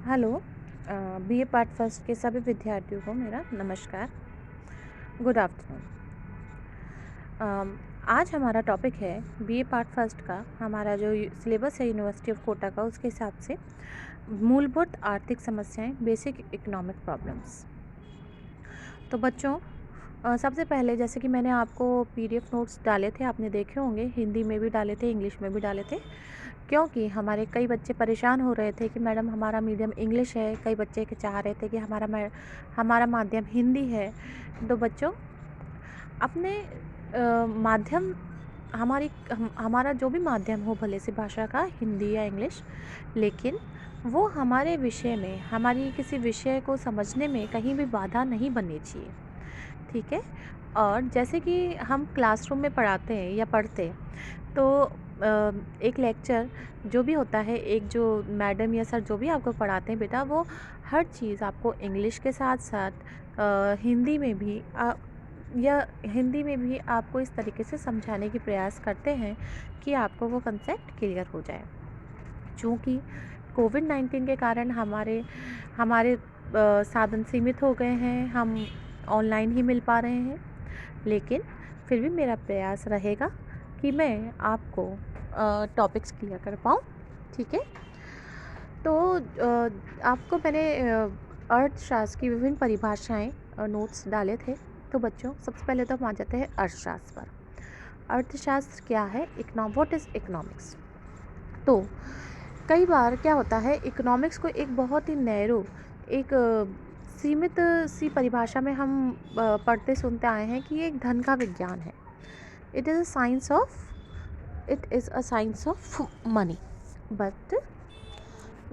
Hello. BA part first के सभी विद्यार्थियों को मेरा नमस्कार। Good afternoon. आज हमारा टॉपिक है बीए पार्ट फर्स्ट का। हमारा जो सिलेबस है यूनिवर्सिटी ऑफ कोटा का, उसके हिसाब से मूलभूत आर्थिक समस्याएं, बेसिक इकोनॉमिक प्रॉब्लम्स। तो बच्चों, सबसे पहले जैसे कि मैंने आपको पीडीएफ नोट्स डाले थे, आपने देखे होंगे, हिंदी में भी डाले थे, इंग्लिश में भी डाले थे, क्योंकि हमारे कई बच्चे परेशान हो रहे थे कि मैडम हमारा मीडियम इंग्लिश है, कई बच्चे के चाह रहे थे कि हमारा माध्यम हिंदी है। तो बच्चों, अपने माध्यम, हमारा जो भी माध्यम हो, भले से भाषा का हिंदी या इंग्लिश, लेकिन वो हमारे विषय में, हमारी किसी विषय को समझने में कहीं भी बाधा नहीं बननी चाहिए। ठीक है। और जैसे कि हम क्लासरूम में पढ़ाते हैं या पढ़ते हैं, तो एक लेक्चर जो भी होता है, एक जो मैडम या सर जो भी आपको पढ़ाते हैं बेटा, वो हर चीज़ आपको इंग्लिश के साथ साथ हिंदी में भी आपको इस तरीके से समझाने की प्रयास करते हैं कि आपको वो कंसेप्ट क्लियर हो जाए। चूँकि कोविड-19 के कारण हमारे हमारे साधन सीमित हो गए हैं, हम ऑनलाइन ही मिल पा रहे हैं, लेकिन फिर भी मेरा प्रयास रहेगा कि मैं आपको टॉपिक्स क्लियर कर पाऊँ। ठीक है। तो आपको मैंने अर्थशास्त्र की विभिन्न परिभाषाएं नोट्स डाले थे। तो बच्चों, सबसे पहले तो हम आ जाते हैं अर्थशास्त्र पर। अर्थशास्त्र क्या है? What is economics? तो कई बार क्या होता है, इकोनॉमिक्स को एक बहुत ही नैरो, एक सीमित सी परिभाषा में हम पढ़ते सुनते आए हैं कि ये एक धन का विज्ञान है। It is a science of money. But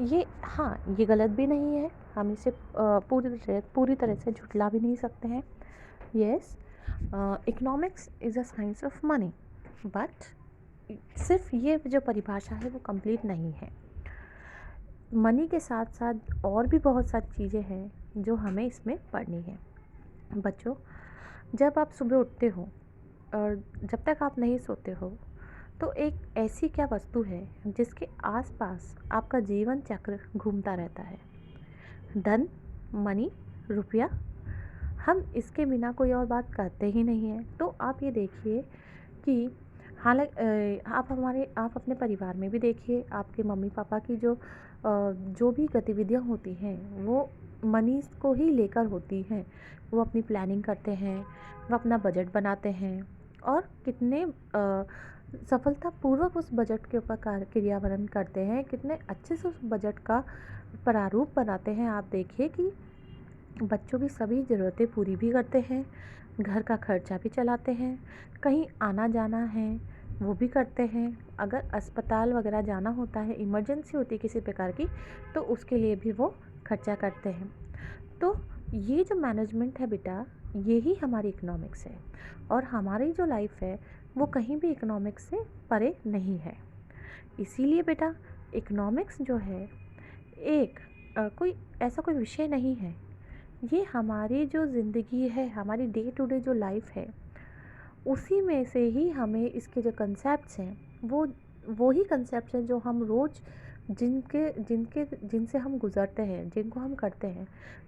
ये गलत भी नहीं है, हम इसे पूरी तरह से झुटला भी नहीं सकते हैं। Yes, economics is a science of money, but सिर्फ ये जो परिभाषा है वो कंप्लीट नहीं है। मनी के साथ साथ और भी बहुत सारी चीज़ें हैं जो हमें इसमें पढ़नी है। बच्चों, जब आप सुबह उठते हो और जब तक आप नहीं सोते हो, तो एक ऐसी क्या वस्तु है जिसके आसपास आपका जीवन चक्र घूमता रहता है? धन, मनी, रुपया। हम इसके बिना कोई और बात करते ही नहीं हैं। तो आप ये देखिए कि हालांकि आप अपने परिवार में भी देखिए, आपके मम्मी पापा की जो भी गतिविधियां होती हैं वो मनी को ही लेकर होती हैं। वो अपनी प्लानिंग करते हैं, वो अपना बजट बनाते हैं और कितने सफलतापूर्वक उस बजट के ऊपर क्रियान्वयन करते हैं, कितने अच्छे से उस बजट का प्रारूप बनाते हैं। आप देखिए कि बच्चों की सभी ज़रूरतें पूरी भी करते हैं, घर का खर्चा भी चलाते हैं, कहीं आना जाना है वो भी करते हैं, अगर अस्पताल वगैरह जाना होता है, इमरजेंसी होती है किसी प्रकार की, तो उसके लिए भी वो खर्चा करते हैं। तो ये जो मैनेजमेंट है बेटा, ये ही हमारी इकोनॉमिक्स है। और हमारी जो लाइफ है वो कहीं भी इकोनॉमिक्स से परे नहीं है। इसीलिए बेटा, इकोनॉमिक्स जो है एक कोई ऐसा कोई विषय नहीं है, ये हमारी जो ज़िंदगी है, हमारी डे टू डे जो लाइफ है, उसी में से ही हमें इसके जो कंसेप्ट्स हैं वो ही कंसेप्ट्स हैं जो हम रोज़ जिनसे हम गुज़रते हैं, जिनको हम करते हैं।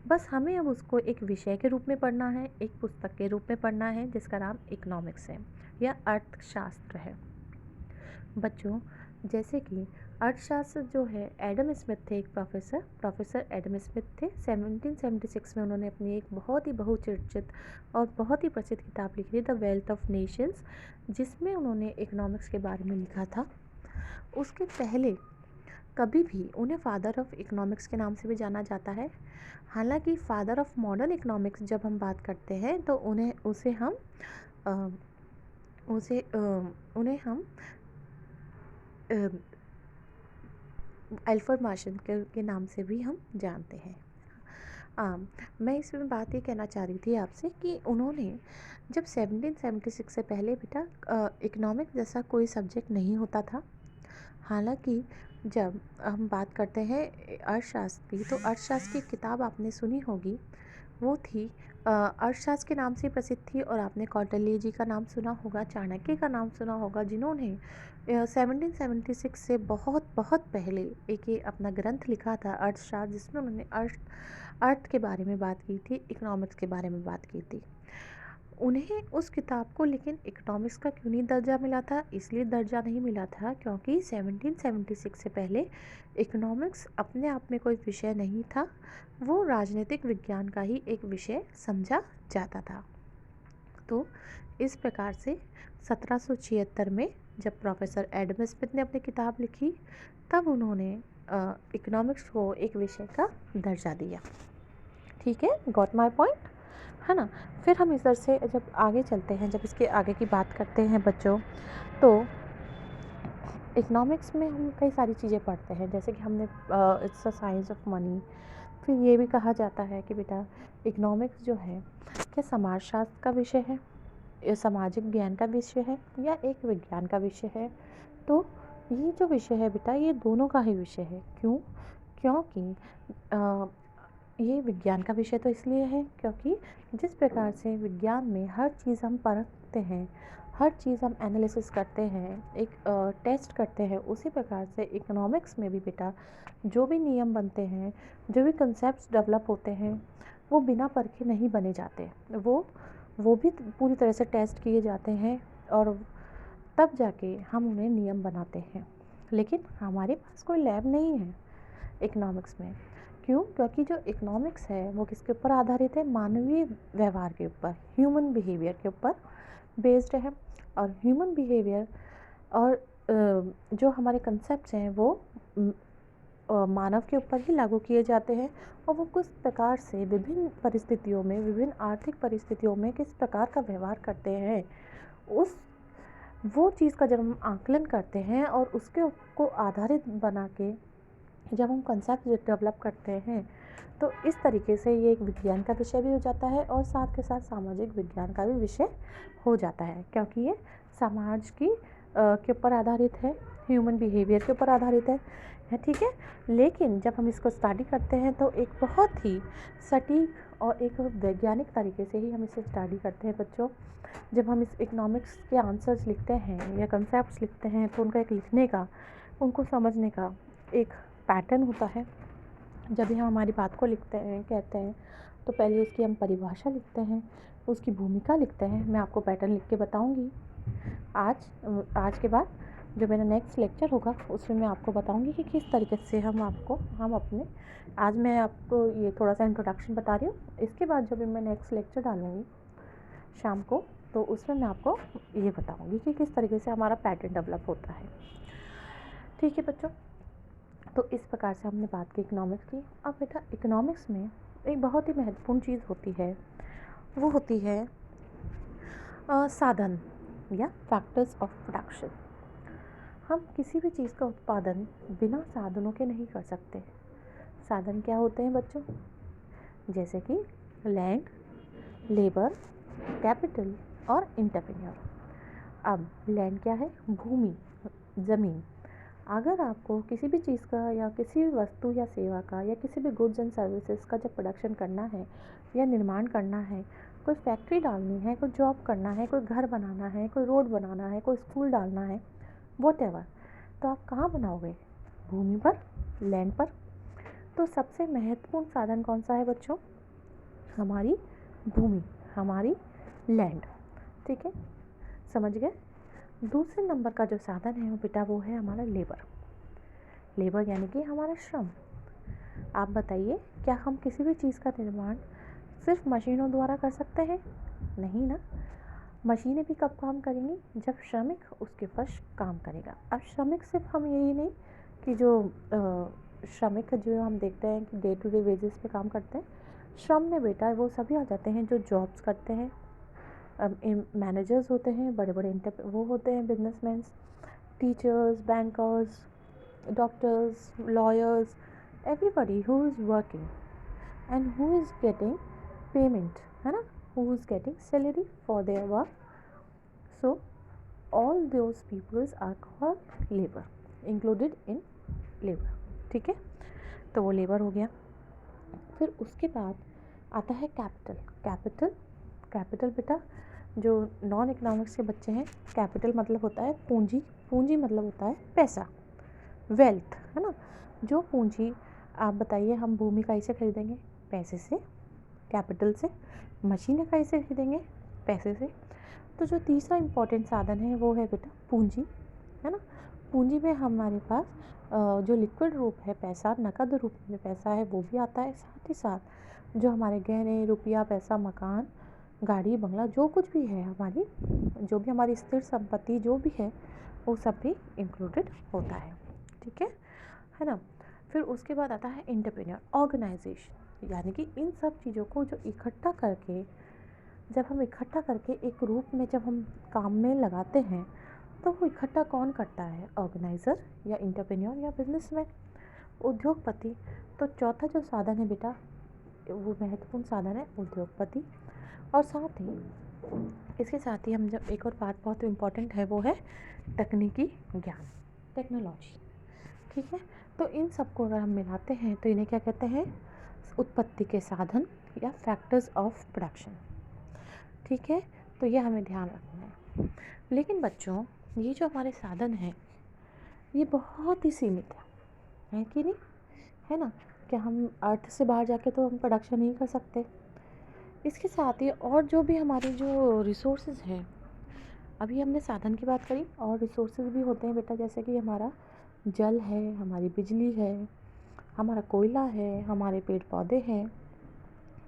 बस हमें अब उसको एक विषय के रूप में पढ़ना है, एक पुस्तक के रूप में पढ़ना है, जिसका नाम इकोनॉमिक्स है या अर्थशास्त्र है। बच्चों, जैसे कि अर्थशास्त्र जो है, एडम स्मिथ थे एक प्रोफेसर एडम स्मिथ थे। 1776 में उन्होंने अपनी एक बहुत ही बहुचर्चित और बहुत ही प्रसिद्ध किताब लिखी थी, द वेल्थ ऑफ नेशंस, जिसमें उन्होंने इकोनॉमिक्स के बारे में लिखा था। उसके पहले कभी भी उन्हें फादर ऑफ इकोनॉमिक्स के नाम से भी जाना जाता है। हालांकि फादर ऑफ मॉडर्न इकोनॉमिक्स जब हम बात करते हैं तो अ, उन्हें हम एल्फ्रेड मार्शल के नाम से भी हम जानते हैं। मैं इसमें बात ये कहना चाह रही थी आपसे कि उन्होंने जब 1776 से पहले बेटा इकोनॉमिक्स जैसा कोई सब्जेक्ट नहीं होता था। हालांकि जब हम बात करते हैं अर्थशास्त्र की, तो अर्थशास्त्र की किताब आपने सुनी होगी, वो थी अर्थशास्त्र के नाम से प्रसिद्ध थी, और आपने कौटिल्य जी का नाम सुना होगा, चाणक्य का नाम सुना होगा, जिन्होंने 1776 से बहुत बहुत पहले एक ये अपना ग्रंथ लिखा था अर्थशास्त्र, जिसमें उन्होंने अर्थ के बारे में बात की थी, इकोनॉमिक्स के बारे में बात की थी। उन्हें उस किताब को लेकिन इकोनॉमिक्स का क्यों नहीं दर्जा मिला था? इसलिए दर्जा नहीं मिला था क्योंकि 1776 से पहले इकोनॉमिक्स अपने आप में कोई विषय नहीं था, वो राजनीतिक विज्ञान का ही एक विषय समझा जाता था। तो इस प्रकार से 1776 में जब प्रोफेसर एडम स्मिथ ने अपनी किताब लिखी, तब उन्होंने इकोनॉमिक्स को एक विषय का दर्जा दिया। ठीक है, गॉट माय पॉइंट, है ना। फिर हम इधर से जब आगे चलते हैं, जब इसके आगे की बात करते हैं बच्चों, तो इकोनॉमिक्स में हम कई सारी चीज़ें पढ़ते हैं, जैसे कि हमने it's a science of money. फिर ये भी कहा जाता है कि बेटा इकोनॉमिक्स जो है क्या समाजशास्त्र का विषय है, या सामाजिक ज्ञान का विषय है, या एक विज्ञान का विषय है। तो ये जो विषय है बेटा, ये दोनों का ही विषय है। क्यों? क्योंकि ये विज्ञान का विषय तो इसलिए है क्योंकि जिस प्रकार से विज्ञान में हर चीज़ हम परखते हैं, हर चीज़ हम एनालिसिस करते हैं, एक टेस्ट करते हैं, उसी प्रकार से इकोनॉमिक्स में भी बेटा जो भी नियम बनते हैं, जो भी कंसेप्ट्स डेवलप होते हैं, वो बिना परखे नहीं बने जाते। वो भी पूरी तरह से टेस्ट किए जाते हैं, और तब जाके हम उन्हें नियम बनाते हैं। लेकिन हमारे पास कोई लैब नहीं है इकोनॉमिक्स में। क्यों? क्योंकि जो इकोनॉमिक्स है वो किसके ऊपर आधारित है? मानवीय व्यवहार के ऊपर, ह्यूमन बिहेवियर के ऊपर बेस्ड है। और ह्यूमन बिहेवियर और जो हमारे कंसेप्ट्स हैं वो मानव के ऊपर ही लागू किए जाते हैं, और वो किस प्रकार से विभिन्न परिस्थितियों में, विभिन्न आर्थिक परिस्थितियों में किस प्रकार का व्यवहार करते हैं, वो चीज़ का जब हम आकलन करते हैं और उसके को आधारित बना के जब हम कंसेप्ट डेवलप करते हैं, तो इस तरीके से ये एक विज्ञान का विषय भी हो जाता है, और साथ के साथ सामाजिक विज्ञान का भी विषय हो जाता है, क्योंकि ये समाज की के ऊपर आधारित है, ह्यूमन बिहेवियर के ऊपर आधारित है। ठीक है। लेकिन जब हम इसको स्टडी करते हैं तो एक बहुत ही सटीक और एक वैज्ञानिक तरीके से ही हम इसे स्टडी करते हैं बच्चों। जब हम इस इकोनॉमिक्स के आंसर्स लिखते हैं या कंसेप्ट्स लिखते हैं, तो उनका एक लिखने का, उनको समझने का एक पैटर्न होता है। जब भी हम हमारी बात को लिखते हैं, कहते हैं, तो पहले उसकी हम परिभाषा लिखते हैं, उसकी भूमिका लिखते हैं। मैं आपको पैटर्न लिख के बताऊंगी आज के बाद जो मेरा नेक्स्ट लेक्चर होगा उसमें मैं आपको बताऊंगी कि किस तरीके से हम अपने, आज मैं आपको ये थोड़ा सा इंट्रोडक्शन बता रही हूँ। इसके बाद जब मैं नेक्स्ट लेक्चर डालूँगी शाम को, तो उसमें मैं आपको ये बताऊँगी कि किस तरीके से हमारा पैटर्न डेवलप होता है। ठीक है बच्चों, तो इस प्रकार से हमने बात की इकोनॉमिक्स की। अब बेटा इकोनॉमिक्स में एक बहुत ही महत्वपूर्ण चीज़ होती है, वो होती है साधन या फैक्टर्स ऑफ प्रोडक्शन। हम किसी भी चीज़ का उत्पादन बिना साधनों के नहीं कर सकते। साधन क्या होते हैं बच्चों? जैसे कि लैंड, लेबर, कैपिटल और एंटरप्रेन्योर। अब लैंड क्या है? भूमि, ज़मीन। अगर आपको किसी भी चीज़ का या किसी भी वस्तु या सेवा का या किसी भी गुड्स एंड सर्विसेज का जब प्रोडक्शन करना है या निर्माण करना है, कोई फैक्ट्री डालनी है, कोई जॉब करना है, कोई घर बनाना है, कोई रोड बनाना है, कोई स्कूल डालना है, व्हाटएवर, तो आप कहाँ बनाओगे? भूमि पर, लैंड पर। तो सबसे महत्वपूर्ण साधन कौन सा है बच्चों? हमारी भूमि, हमारी लैंड। ठीक है, समझ गए? दूसरे नंबर का जो साधन है वो बेटा वो है हमारा लेबर। लेबर यानी कि हमारा श्रम। आप बताइए, क्या हम किसी भी चीज़ का निर्माण सिर्फ मशीनों द्वारा कर सकते हैं? नहीं ना। मशीनें भी कब काम करेंगी? जब श्रमिक उसके फर्स्ट काम करेगा। अब श्रमिक सिर्फ हम यही नहीं कि जो श्रमिक जो हम देखते हैं कि डे टू डे वेजेस पे काम करते हैं, श्रम में बेटा वो सभी आ जाते हैं जो जॉब्स करते हैं, मैनेजर्स होते हैं, बड़े बड़े वो होते हैं businessman, teachers, bankers, doctors, lawyers, everybody who is working and who is getting payment, है ना, who is getting salary for their work. So all those peoples are called labour, included in labour. ठीक है, तो वो labour हो गया। फिर उसके बाद आता है कैपिटल। कैपिटल कैपिटल बेटा जो नॉन इकोनॉमिक्स के बच्चे हैं, कैपिटल मतलब होता है पूंजी, पूंजी मतलब होता है पैसा, वेल्थ, है ना। जो पूंजी आप बताइए, हम भूमि कहीं से खरीदेंगे? पैसे से, कैपिटल से। मशीनें कहीं से खरीदेंगे? पैसे से। तो जो तीसरा इम्पॉर्टेंट साधन है वो है बेटा पूंजी, है ना। पूंजी में हमारे पास जो लिक्विड रूप है पैसा, नकद रूप में पैसा है वो भी आता है। साथ ही साथ जो हमारे गहने, रुपया, पैसा, मकान, गाड़ी, बंगला, जो कुछ भी है हमारी, जो भी हमारी स्थिर संपत्ति जो भी है वो सब भी इंक्लूडेड होता है, ठीक है ना। फिर उसके बाद आता है एंटरप्रेन्योर, ऑर्गेनाइजेशन, यानी कि इन सब चीज़ों को जो इकट्ठा करके, जब हम इकट्ठा करके एक रूप में जब हम काम में लगाते हैं तो वो इकट्ठा कौन करता है? ऑर्गेनाइज़र या एंटरप्रेन्योर या बिजनेसमैन, उद्योगपति। तो चौथा जो साधन है बेटा, वो महत्वपूर्ण साधन है उद्योगपति। और साथ ही इसके साथ ही हम जब एक और बात बहुत इम्पॉर्टेंट है वो है तकनीकी ज्ञान, टेक्नोलॉजी, ठीक है। तो इन सबको अगर हम मिलाते हैं तो इन्हें क्या कहते हैं? उत्पत्ति के साधन या फैक्टर्स ऑफ प्रोडक्शन, ठीक है। तो ये हमें ध्यान रखना है। लेकिन बच्चों, ये जो हमारे साधन हैं ये बहुत ही सीमित है कि नहीं, है ना। क्या हम अर्थ से बाहर जाके तो हम प्रोडक्शन नहीं कर सकते? इसके साथ ही और जो भी हमारे जो रिसोर्सेज हैं, अभी हमने साधन की बात करी, और रिसोर्सेज भी होते हैं बेटा, जैसे कि हमारा जल है, हमारी बिजली है, हमारा कोयला है, हमारे पेड़ पौधे हैं,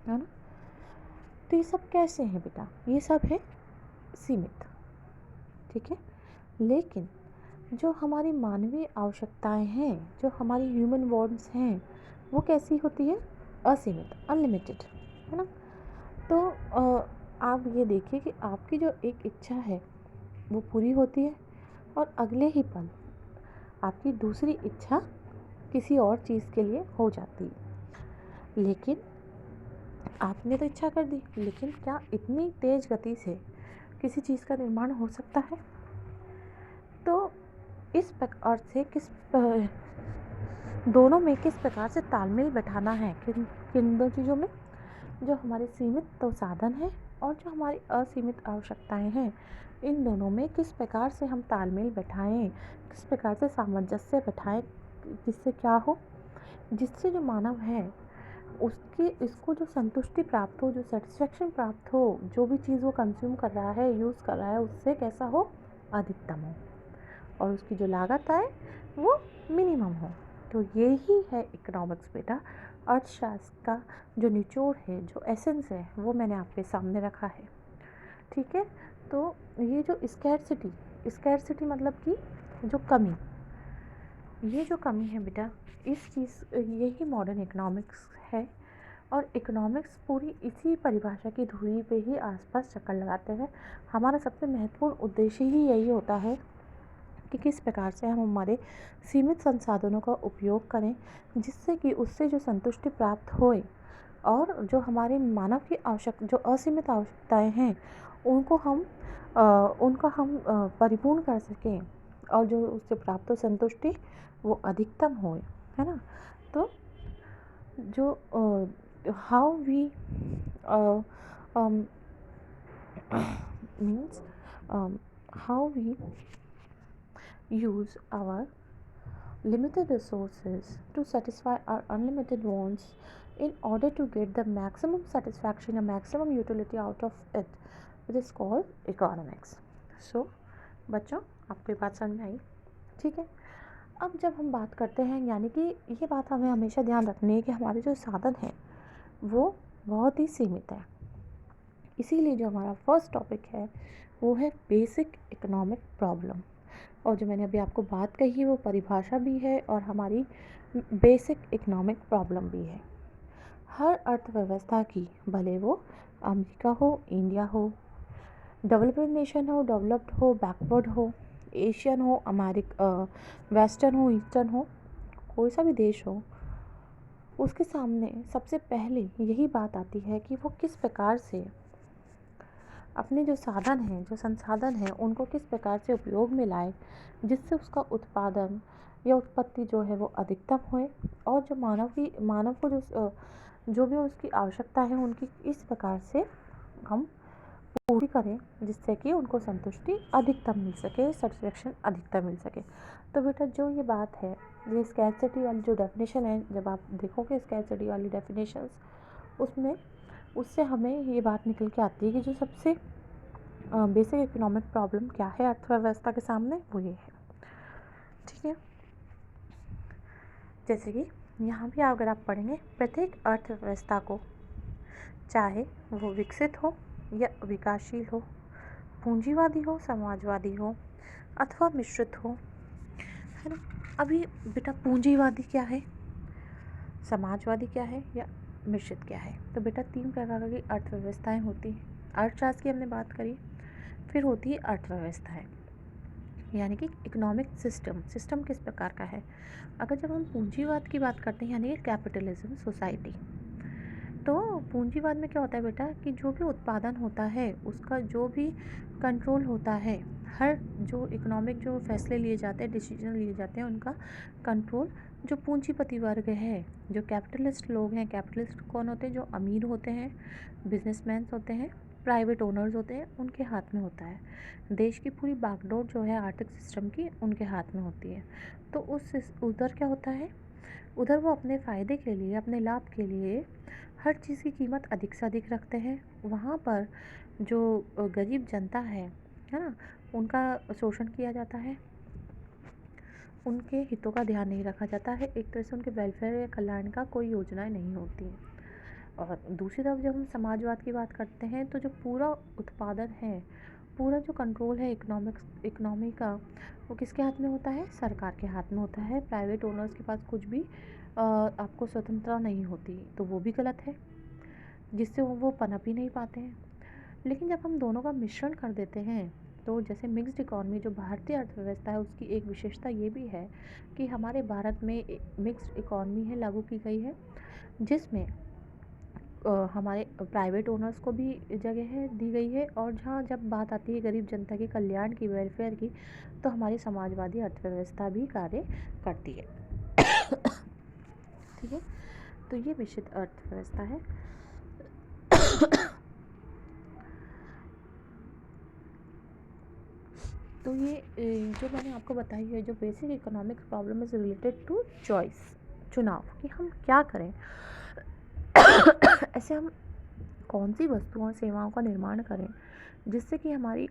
है ना। तो ये सब कैसे हैं बेटा? ये सब है सीमित, ठीक है। लेकिन जो हमारी मानवीय आवश्यकताएं हैं, जो हमारी ह्यूमन वांट्स हैं, वो कैसी होती है? असीमित, अनलिमिटेड, है ना। तो आप ये देखिए कि आपकी जो एक इच्छा है वो पूरी होती है और अगले ही पल आपकी दूसरी इच्छा किसी और चीज़ के लिए हो जाती है। लेकिन आपने तो इच्छा कर दी, लेकिन क्या इतनी तेज़ गति से किसी चीज़ का निर्माण हो सकता है? तो इस प्रकार से दोनों में किस प्रकार से तालमेल बैठाना है, किन दो चीज़ों में? जो हमारे सीमित तो साधन हैं और जो हमारी असीमित आवश्यकताएं हैं, इन दोनों में किस प्रकार से हम तालमेल बैठाएं, किस प्रकार से सामंजस्य बैठाएं, जिससे क्या हो, जिससे जो मानव है उसकी इसको जो संतुष्टि प्राप्त हो, जो सेटिस्फेक्शन प्राप्त हो, जो भी चीज़ वो कंज्यूम कर रहा है, यूज़ कर रहा है, उससे कैसा हो? अधिकतम हो, और उसकी जो लागत आए वो मिनिमम हो। तो यही है इकोनॉमिक्स बेटा। अर्थशास्त्र का जो निचोड़ है, जो एसेंस है, वो मैंने आपके सामने रखा है, ठीक है। तो ये जो स्कैरसिटी मतलब कि जो कमी, ये जो कमी है बेटा, इस चीज़, यही मॉडर्न इकोनॉमिक्स है। और इकोनॉमिक्स पूरी इसी परिभाषा की धुरी पे ही आसपास चक्कर लगाते हैं। हमारा सबसे महत्वपूर्ण उद्देश्य ही यही होता है कि किस प्रकार से हम हमारे सीमित संसाधनों का उपयोग करें, जिससे कि उससे जो संतुष्टि प्राप्त होए, और जो हमारे मानव की जो असीमित आवश्यकताएं हैं उनको हम परिपूर्ण कर सकें, और जो उससे प्राप्त हो संतुष्टि वो अधिकतम होए, है ना। तो जो how we means how we use our limited resources to satisfy our unlimited wants in order to get the maximum satisfaction and maximum utility out of it, which is called economics. So बच्चों, आपको ये बात समझ में आई? ठीक है। अब जब हम बात करते हैं, यानी कि ये बात हमें हमेशा ध्यान रखनी है कि हमारे जो साधन हैं वो बहुत ही सीमित है। इसीलिए जो हमारा फर्स्ट टॉपिक है वो है बेसिक इकोनॉमिक प्रॉब्लम, और जो मैंने अभी आपको बात कही वो परिभाषा भी है और हमारी बेसिक इकोनॉमिक प्रॉब्लम भी है। हर अर्थव्यवस्था की, भले वो अमेरिका हो, इंडिया हो, डेवलपिंग नेशन हो, डेवलप्ड हो, बैकवर्ड हो, एशियन हो, वेस्टर्न हो, ईस्टर्न हो, कोई सा भी देश हो, उसके सामने सबसे पहले यही बात आती है कि वो किस प्रकार से अपने जो साधन हैं, जो संसाधन हैं, उनको किस प्रकार से उपयोग में लाए, जिससे उसका उत्पादन या उत्पत्ति जो है वो अधिकतम होए, और जो मानव को जो जो भी उसकी आवश्यकता है उनकी इस प्रकार से हम पूरी करें जिससे कि उनको संतुष्टि अधिकतम मिल सके, सेटिस्फेक्शन अधिकतम मिल सके। तो बेटा जो ये बात है, ये स्कैरसिटी वाली जो डेफिनेशन है, जब आप देखोगे स्कैरसिटी वाली डेफिनेशंस, उसमें उससे हमें ये बात निकल के आती है कि जो सबसे बेसिक इकोनॉमिक प्रॉब्लम क्या है अर्थव्यवस्था के सामने, वो ये है। ठीक है, जैसे कि यहाँ भी अगर आप पढ़ेंगे, प्रत्येक अर्थव्यवस्था को, चाहे वो विकसित हो या विकासशील हो, पूंजीवादी हो, समाजवादी हो अथवा मिश्रित हो, है ना। अभी बेटा पूंजीवादी क्या है, समाजवादी क्या है या मिश्रित क्या है? तो बेटा 3 प्रकार की अर्थव्यवस्थाएं होती हैं। अर्थशास्त्र की हमने बात करी, फिर होती है अर्थव्यवस्थाएं, यानी कि इकोनॉमिक सिस्टम किस प्रकार का है। अगर जब हम पूंजीवाद की बात करते हैं, यानी कि कैपिटलिज्म सोसाइटी, तो पूंजीवाद में क्या होता है बेटा कि जो भी उत्पादन होता है उसका जो भी कंट्रोल होता है, हर जो इकोनॉमिक जो फैसले लिए जाते हैं, डिसीजन लिए जाते हैं, उनका कंट्रोल जो पूंजीपति वर्ग है, जो कैपिटलिस्ट लोग हैं, कैपिटलिस्ट कौन होते हैं, जो अमीर होते हैं, बिजनेसमैन होते हैं, प्राइवेट ओनर्स होते हैं, उनके हाथ में होता है। देश की पूरी बागडोर जो है आर्थिक सिस्टम की, उनके हाथ में होती है। तो उधर क्या होता है, उधर वो अपने फ़ायदे के लिए, अपने लाभ के लिए हर चीज़ की कीमत अधिक से अधिक रखते हैं। वहाँ पर जो गरीब जनता है ना, उनका शोषण किया जाता है, उनके हितों का ध्यान नहीं रखा जाता है, एक तरह से उनके वेलफेयर या कल्याण का कोई योजनाएं नहीं होती हैं। और दूसरी तरफ जब हम समाजवाद की बात करते हैं, तो जो पूरा उत्पादन है, पूरा जो कंट्रोल है इकोनॉमी का, वो किसके हाथ में होता है, सरकार के हाथ में होता है। प्राइवेट ओनर्स के पास कुछ भी आपको स्वतंत्रता नहीं होती, तो वो भी गलत है, जिससे वो पनप ही नहीं पाते हैं। लेकिन जब हम दोनों का मिश्रण कर देते हैं, तो जैसे मिक्स्ड इकॉनमी जो भारतीय अर्थव्यवस्था है, उसकी एक विशेषता ये भी है कि हमारे भारत में मिक्स्ड इकॉनमी है लागू की गई है, जिसमें हमारे प्राइवेट ओनर्स को भी जगह है दी गई है, और जहाँ जब बात आती है गरीब जनता के कल्याण की, वेलफेयर की, तो हमारी समाजवादी अर्थव्यवस्था भी कार्य करती है। ठीक है, तो ये मिश्रित अर्थव्यवस्था है। तो ये जो मैंने आपको बताई है, जो basic economic problem is related to choice, चुनाव, कि हम क्या करें, ऐसे हम कौन सी वस्तुओं और सेवाओं का निर्माण करें जिससे कि हमारी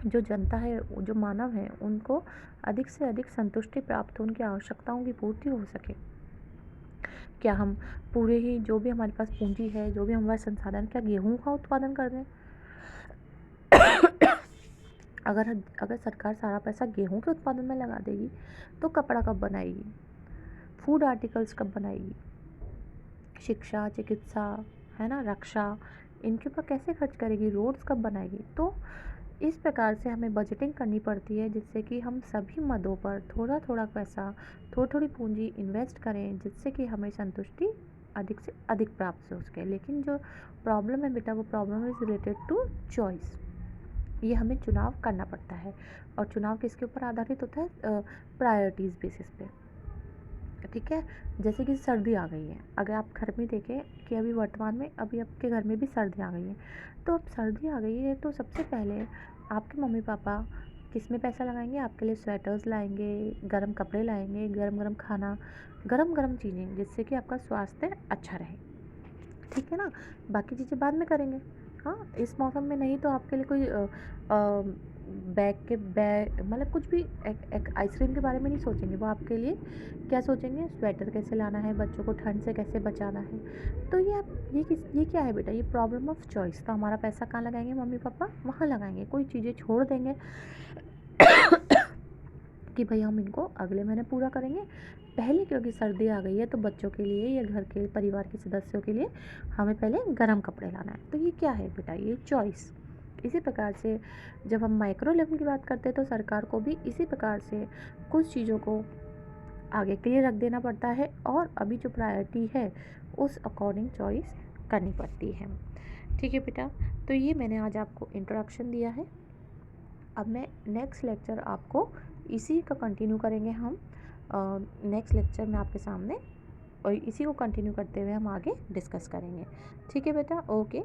जो जनता है, जो मानव है, उनको अधिक से अधिक संतुष्टि प्राप्त हो, उनकी आवश्यकताओं की पूर्ति हो सके। क्या हम पूरे ही जो भी हमारे पास पूंजी है, जो भी हमारे संसाधन, क्या गेहूं का उत्पादन कर दें? अगर सरकार सारा पैसा गेहूं के उत्पादन में लगा देगी, तो कपड़ा कब बनाएगी, फूड आर्टिकल्स कब बनाएगी, शिक्षा, चिकित्सा, है ना, रक्षा, इनके ऊपर कैसे खर्च करेगी, रोड्स कब बनाएगी? तो इस प्रकार से हमें बजटिंग करनी पड़ती है, जिससे कि हम सभी मदों पर थोड़ा थोड़ा पैसा, थोड़ी थोड़ी पूंजी इन्वेस्ट करें, जिससे कि हमें संतुष्टि अधिक से अधिक प्राप्त हो सके। लेकिन जो प्रॉब्लम है बेटा, वो problem is related to choice. ये हमें चुनाव करना पड़ता है, और चुनाव किसके ऊपर आधारित होता है, प्रायोरिटीज़ बेसिस पे। ठीक है, जैसे कि सर्दी आ गई है, अगर आप घर में देखें कि अभी वर्तमान में अभी आपके घर में भी सर्दी आ गई है, तो अब सर्दी आ गई है तो सबसे पहले आपके मम्मी पापा किस में पैसा लगाएंगे, आपके लिए स्वेटर्स लाएंगे, गर्म कपड़े लाएंगे, गरम गरम खाना, गरम गरम चीज़ें, जिससे कि आपका स्वास्थ्य अच्छा रहे। ठीक है ना, बाकी चीज़ें बाद में करेंगे। हाँ, इस मौसम में नहीं तो आपके लिए कोई बैग मतलब कुछ भी एक आइसक्रीम के बारे में नहीं सोचेंगे, वो आपके लिए क्या सोचेंगे, स्वेटर कैसे लाना है, बच्चों को ठंड से कैसे बचाना है। तो ये क्या है बेटा, ये प्रॉब्लम ऑफ चॉइस। तो हमारा पैसा कहाँ लगाएंगे मम्मी पापा, वहाँ लगाएंगे, कोई चीज़ें छोड़ देंगे कि भाई हम इनको अगले महीने पूरा करेंगे, पहले क्योंकि सर्दी आ गई है तो बच्चों के लिए या घर के परिवार के सदस्यों के लिए हमें पहले गर्म कपड़े लाना है। तो ये क्या है बेटा, ये चॉइस। इसी प्रकार से जब हम माइक्रो लेवल की बात करते हैं, तो सरकार को भी इसी प्रकार से कुछ चीज़ों को आगे के लिए रख देना पड़ता है, और अभी जो प्रायोरिटी है उस अकॉर्डिंग चॉइस करनी पड़ती है। ठीक है बेटा, तो ये मैंने आज आपको इंट्रोडक्शन दिया है। अब मैं नेक्स्ट लेक्चर आपको इसी का कंटिन्यू करेंगे हम। नेक्स्ट लेक्चर में आपके सामने और इसी को कंटिन्यू करते हुए हम आगे डिस्कस करेंगे। ठीक है बेटा, ओके।